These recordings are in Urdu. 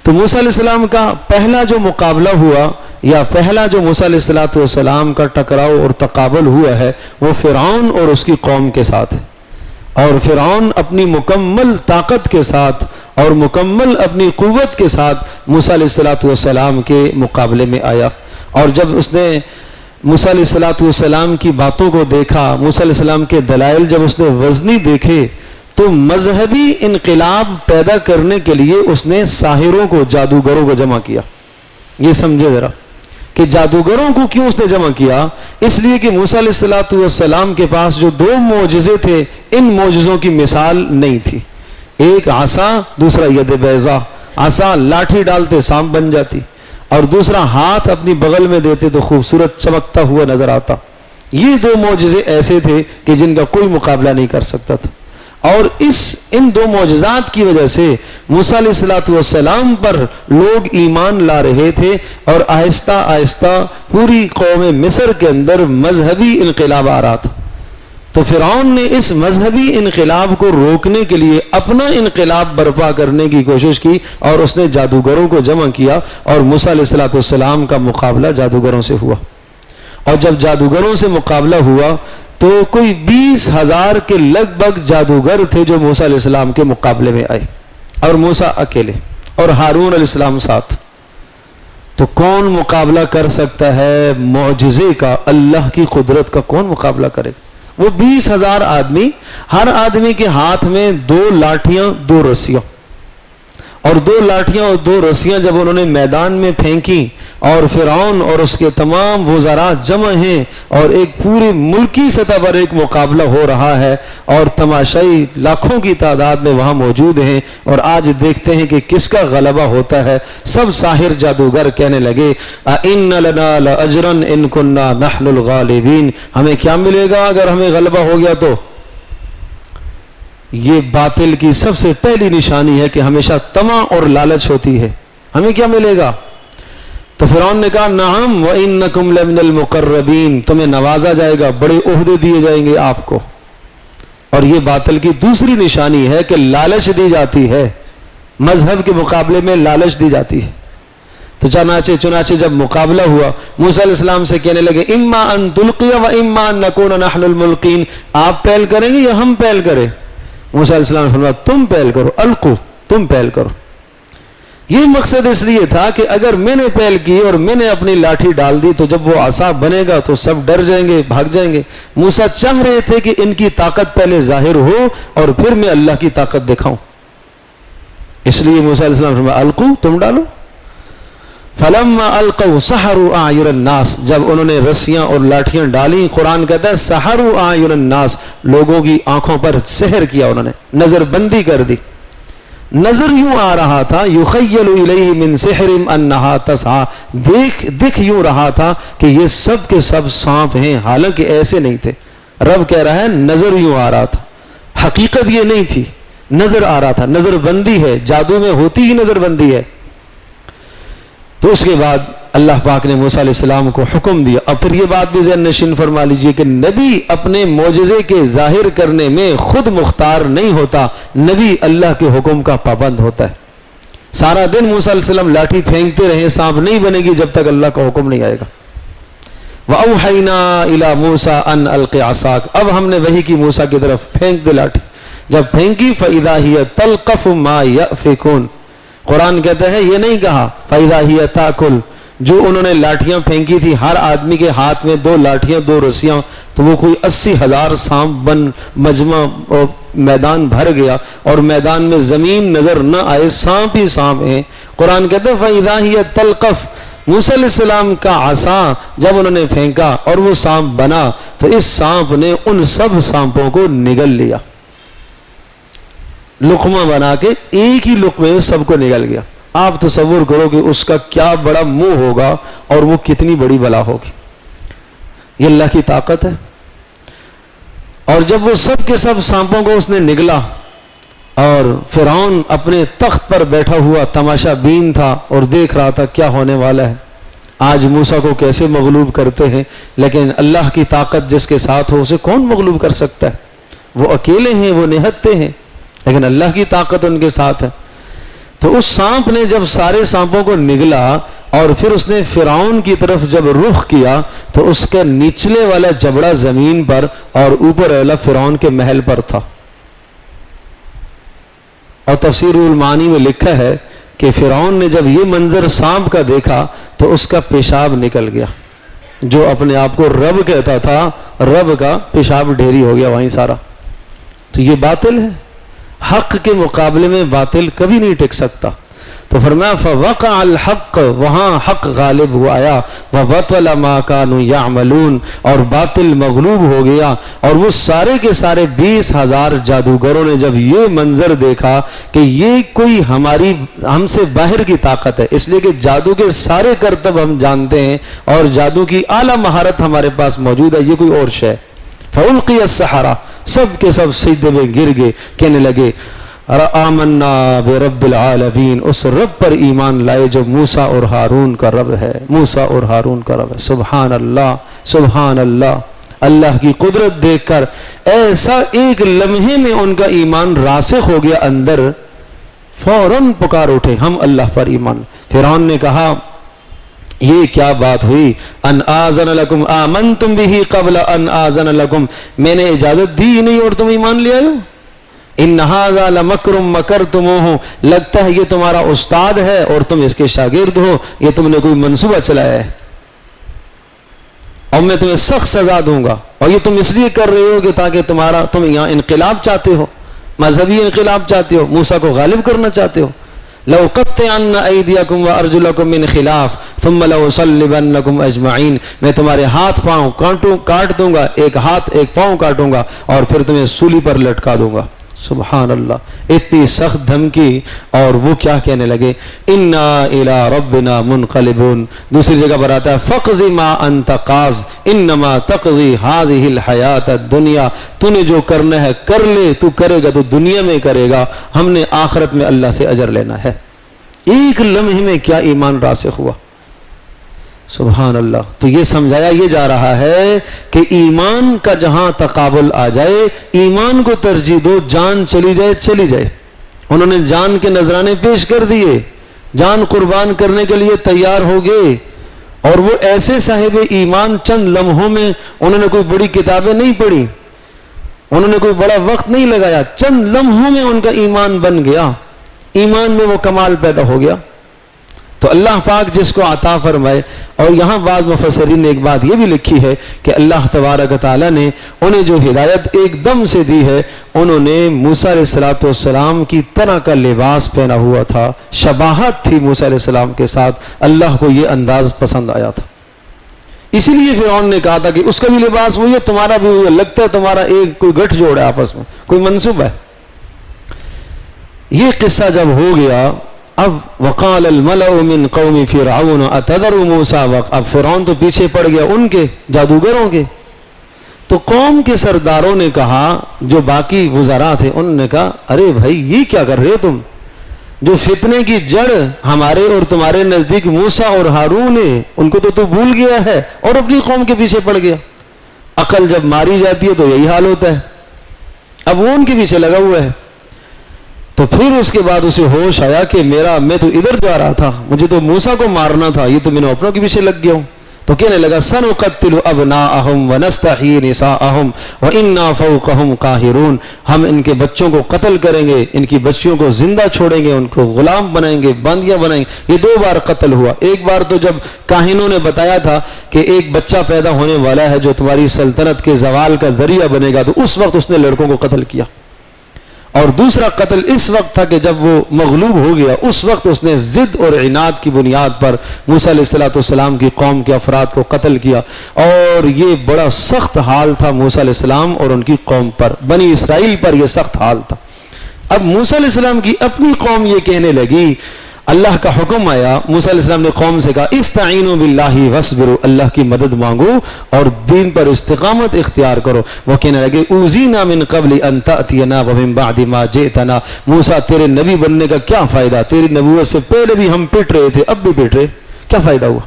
تو موسیٰ علیہ السلام کا پہلا جو مقابلہ ہوا یا پہلا جو موسیٰ علیہ السلام کا ٹکراؤ اور تقابل ہوا ہے وہ فرعون اور اس کی قوم کے ساتھ ہے، اور فرعون اپنی مکمل طاقت کے ساتھ اور مکمل اپنی قوت کے ساتھ موسیٰ علیہ السلام کے مقابلے میں آیا، اور جب اس نے موسیٰ علیہ السلام کی باتوں کو دیکھا، موسیٰ علیہ السلام کے دلائل جب اس نے وزنی دیکھے، تو مذہبی انقلاب پیدا کرنے کے لیے اس نے ساحروں کو، جادوگروں کو جمع کیا۔ یہ سمجھے ذرا کہ جادوگروں کو کیوں اس نے جمع کیا؟ اس لیے کہ موسیٰ علیہ السلام کے پاس جو دو معجزے تھے، ان معجزوں کی مثال نہیں تھی۔ ایک عصا، دوسرا ید بیضا، عصا لاٹھی ڈالتے سانپ بن جاتی، اور دوسرا ہاتھ اپنی بغل میں دیتے تو خوبصورت چمکتا ہوا نظر آتا۔ یہ دو معجزے ایسے تھے کہ جن کا کوئی مقابلہ نہیں کر سکتا تھا، اور ان دو معجزات کی وجہ سے موسیٰ علیہ السلام پر لوگ ایمان لا رہے تھے، اور آہستہ آہستہ پوری قوم مصر کے اندر مذہبی انقلاب آ رہا تھا۔ تو فرعون نے اس مذہبی انقلاب کو روکنے کے لیے اپنا انقلاب برپا کرنے کی کوشش کی، اور اس نے جادوگروں کو جمع کیا، اور موسیٰ علیہ السلام کا مقابلہ جادوگروں سے ہوا۔ اور جب جادوگروں سے مقابلہ ہوا تو کوئی 20,000 کے لگ بھگ جادوگر تھے جو موسیٰ علیہ السلام کے مقابلے میں آئے، اور موسیٰ اکیلے اور ہارون علیہ السلام ساتھ۔ تو کون مقابلہ کر سکتا ہے معجزے کا؟ اللہ کی قدرت کا کون مقابلہ کرے؟ وہ 20,000 آدمی، ہر آدمی کے ہاتھ میں 2 لاٹھیاں 2 رسیاں، اور 2 لاٹھیاں اور 2 رسیاں جب انہوں نے میدان میں پھینکی، اور فرعون اور اس کے تمام وزراء جمع ہیں، اور ایک پوری ملکی سطح پر ایک مقابلہ ہو رہا ہے، اور تماشائی لاکھوں کی تعداد میں وہاں موجود ہیں، اور آج دیکھتے ہیں کہ کس کا غلبہ ہوتا ہے۔ سب ساحر جادوگر کہنے لگے اِنَّ لَنَا لَأَجْرًا إِن كُنَّا نَحْنُ الْغَالِبِينَ، ہمیں کیا ملے گا اگر ہمیں غلبہ ہو گیا تو؟ یہ باطل کی سب سے پہلی نشانی ہے کہ ہمیشہ طمع اور لالچ ہوتی ہے، ہمیں کیا ملے گا؟ تو فرعون نے کہا نعم وَإِنَّكُمْ لَمِنَ الْمُقَرَّبِينَ، تمہیں نوازا جائے گا، بڑے عہدے دیے جائیں گے آپ کو۔ اور یہ باطل کی دوسری نشانی ہے کہ لالچ دی جاتی ہے، مذہب کے مقابلے میں لالچ دی جاتی ہے۔ تو چنانچہ جب مقابلہ ہوا، موسیٰ علیہ السلام سے کہنے لگے اما ان تلقی و اما ان نکون نحن الملقین، آپ پہل کریں گے یا ہم پہل کریں؟ موسیٰ علیہ السلام نے فرمایا تم پہل کرو، القو، تم پہل کرو۔ یہ مقصد اس لیے تھا کہ اگر میں نے پہل کی اور میں نے اپنی لاٹھی ڈال دی تو جب وہ عصا بنے گا تو سب ڈر جائیں گے، بھاگ جائیں گے۔ موسیٰ چاہ رہے تھے کہ ان کی طاقت پہلے ظاہر ہو اور پھر میں اللہ کی طاقت دکھاؤں، اس لیے موسیٰ علیہ السلام نے فرمایا القو، تم ڈالو۔ فلما القوا سحروا اعین الناس، جب انہوں نے رسیاں اور لاٹھیاں ڈالی، قرآن کہتا ہے سحروا اعین الناس، لوگوں کی آنکھوں پر سحر کیا، انہوں نے نظر بندی کر دی۔ نظر یوں آ رہا تھا یخیل الیہ من سحرہم انہا تسعی، دکھ یوں رہا تھا کہ یہ سب کے سب سانپ ہیں، حالانکہ ایسے نہیں تھے۔ رب کہہ رہا ہے نظر یوں آ رہا تھا، حقیقت یہ نہیں تھی، نظر آ رہا تھا۔ نظر بندی ہے، جادو میں ہوتی ہی نظر بندی ہے۔ تو اس کے بعد اللہ پاک نے موسیٰ علیہ السلام کو حکم دیا۔ اب پھر یہ بات بھی ذہن نشین فرما لیجئے کہ نبی اپنے معجزے کے ظاہر کرنے میں خود مختار نہیں ہوتا، نبی اللہ کے حکم کا پابند ہوتا ہے۔ سارا دن موسیٰ علیہ السلام لاٹھی پھینکتے رہے، سانپ نہیں بنے گی جب تک اللہ کا حکم نہیں آئے گا۔ وَأَوْحَيْنَا إِلَى مُوسَىٰ أَنْ أَلْقِ عَصَاكَ، اب ہم نے وحی کی موسیٰ کی طرف پھینک دے لاٹھی، جب پھینکی فَإِذَا هِيَ تَلْقَفُ مَا يَأْفِكُونَ، قرآن کہتا ہے یہ نہیں کہا فَإِذَا هِيَ تَأْكُلُ، جو انہوں نے لاٹھیاں پھینکی تھی، ہر آدمی کے ہاتھ میں 2 لاٹھیاں 2 رسیاں، تو وہ کوئی 80,000 سانپ بن مجمع اور میدان بھر گیا، اور میدان میں زمین نظر نہ آئے، سانپ ہی سانپ ہیں۔ قرآن کہتا ہے فَإِذَا هِيَ تَلْقَفُ، موسیٰ علیہ السلام کا عصا جب انہوں نے پھینکا اور وہ سانپ بنا تو اس سانپ نے ان سب سانپوں کو نگل لیا، لقمہ بنا کے ایک ہی لقمے میں سب کو نگل گیا۔ آپ تصور کرو کہ اس کا کیا بڑا منہ ہوگا اور وہ کتنی بڑی بلا ہوگی۔ یہ اللہ کی طاقت ہے۔ اور جب وہ سب کے سب سانپوں کو اس نے نگلا، اور فرعون اپنے تخت پر بیٹھا ہوا تماشا بین تھا اور دیکھ رہا تھا کیا ہونے والا ہے، آج موسیٰ کو کیسے مغلوب کرتے ہیں، لیکن اللہ کی طاقت جس کے ساتھ ہو اسے کون مغلوب کر سکتا ہے؟ وہ اکیلے ہیں، وہ نہتے ہیں، لیکن اللہ کی طاقت ان کے ساتھ ہے۔ تو اس سانپ نے جب سارے سانپوں کو نگلا اور پھر اس نے فرعون کی طرف جب رخ کیا تو اس کا نچلے والا جبڑا زمین پر اور اوپر والا فرعون کے محل پر تھا. اور تفسیر المعانی میں لکھا ہے کہ فرعون نے جب یہ منظر سانپ کا دیکھا تو اس کا پیشاب نکل گیا. جو اپنے آپ کو رب کہتا تھا, رب کا پیشاب ڈھیری ہو گیا وہیں سارا. تو یہ باطل ہے, حق کے مقابلے میں باطل کبھی نہیں ٹک سکتا. تو فرمایا فوقع الحق, وہاں حق غالب ہو آیا, وبطل ما كانوا يعملون, اور باطل مغلوب ہو گیا. اور وہ سارے کے سارے 20,000 جادوگروں نے جب یہ منظر دیکھا کہ یہ کوئی ہم سے باہر کی طاقت ہے, اس لیے کہ جادو کے سارے کرتب ہم جانتے ہیں اور جادو کی اعلیٰ مہارت ہمارے پاس موجود ہے, یہ کوئی اور شے. فَأُلْقِيَ السَّحَرَةُ, سب کے سب سجدے میں گر گئے, کہنے لگے آمنا برب العالمین, اس رب پر ایمان لائے جو موسیٰ اور ہارون کا رب ہے, موسیٰ اور ہارون کا رب ہے. سبحان اللہ, سبحان اللہ. اللہ کی قدرت دیکھ کر ایسا ایک لمحے میں ان کا ایمان راسخ ہو گیا اندر, فوراً پکار اٹھے ہم اللہ پر ایمان. فرعون نے کہا یہ کیا بات ہوئی, ان آذن لکم آمنتم بہ قبل ان آذن لکم, میں نے اجازت دی ہی نہیں اور تم ایمان لے آئے ہو. ان ھذا لمکر مکرتموہ, لگتا ہے یہ تمہارا استاد ہے اور تم اس کے شاگرد ہو, یہ تم نے کوئی منصوبہ چلایا ہے اور میں تمہیں سخت سزا دوں گا. اور یہ تم اس لیے کر رہے ہو کہ تاکہ تم یہاں انقلاب چاہتے ہو, مذہبی انقلاب چاہتے ہو, موسیٰ کو غالب کرنا چاہتے ہو. لَأُقَطِّعَنَّ أَيْدِيَكُمْ وَأَرْجُلَكُمْ مِنْ خِلَافٍ ثُمَّ لَأُصَلِّبَنَّكُمْ أَجْمَعِينَ, میں تمہارے ہاتھ پاؤں کاٹ دوں گا, ایک ہاتھ ایک پاؤں کاٹوں گا اور پھر تمہیں سولی پر لٹکا دوں گا. سبحان اللہ, اتنی سخت دھمکی. اور وہ کیا کہنے لگے, اِنَّا إِلَىٰ رَبِّنَا مُنْقَلِبُونَ. دوسری جگہ پر آتا ہے فَقْضِ مَا أَنْتَ قَاضٍ إِنَّمَا تَقْضِي هَٰذِهِ الْحَيَاةَ الدُّنْيَا, تو نے جو کرنا ہے کر لے, تو کرے گا تو دنیا میں کرے گا, ہم نے آخرت میں اللہ سے اجر لینا ہے. ایک لمحے میں کیا ایمان راسخ ہوا. سبحان اللہ. تو یہ سمجھایا یہ جا رہا ہے کہ ایمان کا جہاں تقابل آ جائے, ایمان کو ترجیح دو, جان چلی جائے چلی جائے. انہوں نے جان کے نذرانے پیش کر دیے, جان قربان کرنے کے لیے تیار ہو گئے. اور وہ ایسے صاحب ایمان, چند لمحوں میں انہوں نے کوئی بڑی کتابیں نہیں پڑھی, انہوں نے کوئی بڑا وقت نہیں لگایا, چند لمحوں میں ان کا ایمان بن گیا, ایمان میں وہ کمال پیدا ہو گیا. تو اللہ پاک جس کو عطا فرمائے. اور یہاں بعض مفسرین نے ایک بات یہ بھی لکھی ہے کہ اللہ تبارک تعالیٰ نے انہیں جو ہدایت ایک دم سے دی ہے, انہوں نے موسیٰ علیہ السلام کی طرح کا لباس پہنا ہوا تھا, شباہت تھی موسیٰ علیہ السلام کے ساتھ. اللہ کو یہ انداز پسند آیا تھا, اسی لیے فرعون نے کہا تھا کہ اس کا بھی لباس وہی ہے, تمہارا بھی وہی ہے, لگتا ہے تمہارا ایک کوئی گٹھ جوڑ ہے آپس میں, کوئی منصوبہ ہے. یہ قصہ جب ہو گیا, اب وقال الملأ من قوم فرعون اتذر موسیٰ, اب فرعون تو پیچھے پڑ گیا ان کے جادوگروں کے. تو قوم کے سرداروں نے کہا, جو باقی وزراء تھے, انہوں نے کہا ارے بھائی یہ کیا کر رہے ہو تم, جو فتنے کی جڑ ہمارے اور تمہارے نزدیک موسیٰ اور ہارون ہے, ان کو تو بھول گیا ہے اور اپنی قوم کے پیچھے پڑ گیا. عقل جب ماری جاتی ہے تو یہی حال ہوتا ہے. اب وہ ان کے پیچھے لگا ہوا ہے. تو پھر اس کے بعد اسے ہوش آیا کہ میں تو ادھر جا رہا تھا, مجھے تو موسیٰ کو مارنا تھا, یہ تو میں نے اپنوں کے پیچھے لگ گیا ہوں. تو کہنے لگا سنقتل ابناءہم ونستحیی نساءہم وانا فوقہم قاہرون, ہم ان کے بچوں کو قتل کریں گے, ان کی بچیوں کو زندہ چھوڑیں گے, ان کو غلام بنائیں گے, باندیاں بنائیں گے. یہ 2 بار قتل ہوا. ایک بار تو جب کاہنوں نے بتایا تھا کہ ایک بچہ پیدا ہونے والا ہے جو تمہاری سلطنت کے زوال کا ذریعہ بنے گا, تو اس وقت اس نے لڑکوں کو قتل کیا. اور دوسرا قتل اس وقت تھا کہ جب وہ مغلوب ہو گیا, اس وقت اس نے ضد اور عناد کی بنیاد پر موسیٰ علیہ السلام کی قوم کے افراد کو قتل کیا. اور یہ بڑا سخت حال تھا موسیٰ علیہ السلام اور ان کی قوم پر, بنی اسرائیل پر یہ سخت حال تھا. اب موسیٰ علیہ السلام کی اپنی قوم یہ کہنے لگی, اللہ کا حکم آیا, موسیٰ علیہ السلام نے قوم سے کہا استعینوا باللہ واصبروا, اللہ کی مدد مانگو اور دین پر استقامت اختیار کرو. وہ کہنے لگے اوذینا من قبل ان تأتینا ومن بعد ما جئتنا, موسیٰ تیرے نبی بننے کا کیا فائدہ, تیری نبوت سے پہلے بھی ہم پٹ رہے تھے, اب بھی پٹ رہے, کیا فائدہ ہوا.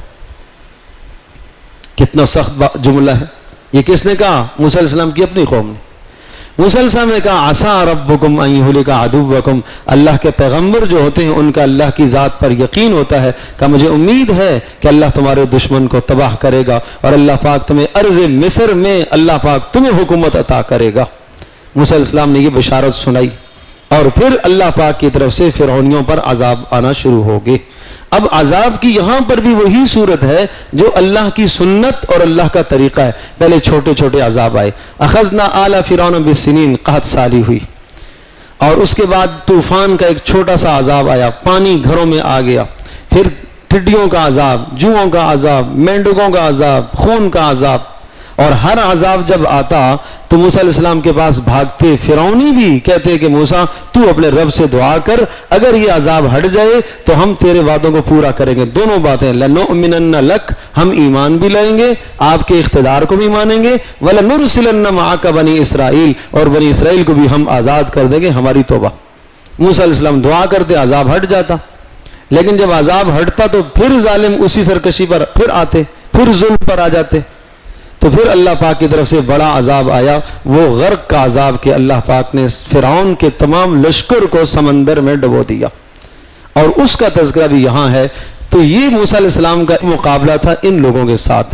کتنا سخت جملہ ہے یہ. کس نے کہا؟ موسیٰ علیہ السلام کی اپنی قوم نے. موسیٰ علیہ السلام نے کہا عسیٰ ربکم ان یہلک عدوکم، اللہ کے پیغمبر جو ہوتے ہیں ان کا اللہ کی ذات پر یقین ہوتا ہے کہ مجھے امید ہے کہ اللہ تمہارے دشمن کو تباہ کرے گا اور اللہ پاک تمہیں ارض مصر میں اللہ پاک تمہیں حکومت عطا کرے گا۔ موسیٰ علیہ السلام نے یہ بشارت سنائی اور پھر اللہ پاک کی طرف سے فرعونیوں پر عذاب آنا شروع ہو گئے۔ اب عذاب کی یہاں پر بھی وہی صورت ہے جو اللہ کی سنت اور اللہ کا طریقہ ہے، پہلے چھوٹے چھوٹے عذاب آئے، اخذنا آل فرعون بالسنین، قحط سالی ہوئی، اور اس کے بعد طوفان کا ایک چھوٹا سا عذاب آیا، پانی گھروں میں آ گیا، پھر ٹڈیوں کا عذاب، جوؤں کا عذاب، مینڈکوں کا عذاب، خون کا عذاب، اور ہر عذاب جب آتا تو موسیٰ علیہ السلام کے پاس بھاگتے، فرعونی بھی کہتے کہ موسیٰ تو اپنے رب سے دعا کر، اگر یہ عذاب ہٹ جائے تو ہم تیرے وعدوں کو پورا کریں گے۔ دونوں باتیں، لَنُؤْمِنَنَّ لَكَ، ہم ایمان بھی لائیں گے، آپ کے اقتدار کو بھی مانیں گے، وَلَنُرْسِلَنَّ مَعَكَ بَنِي اسرائیل، اور بنی اسرائیل کو بھی ہم آزاد کر دیں گے، ہماری توبہ۔ موسیٰ علیہ السلام دعا کرتے، عذاب ہٹ جاتا، لیکن جب عذاب ہٹتا تو پھر ظالم اسی سرکشی پر پھر آتے، پھر ظلم پر آ جاتے، تو پھر اللہ پاک کی طرف سے بڑا عذاب آیا، وہ غرق کا عذاب کہ اللہ پاک نے فرعون کے تمام لشکر کو سمندر میں ڈبو دیا، اور اس کا تذکرہ بھی یہاں ہے۔ تو یہ موسیٰ علیہ السلام کا مقابلہ تھا ان لوگوں کے ساتھ۔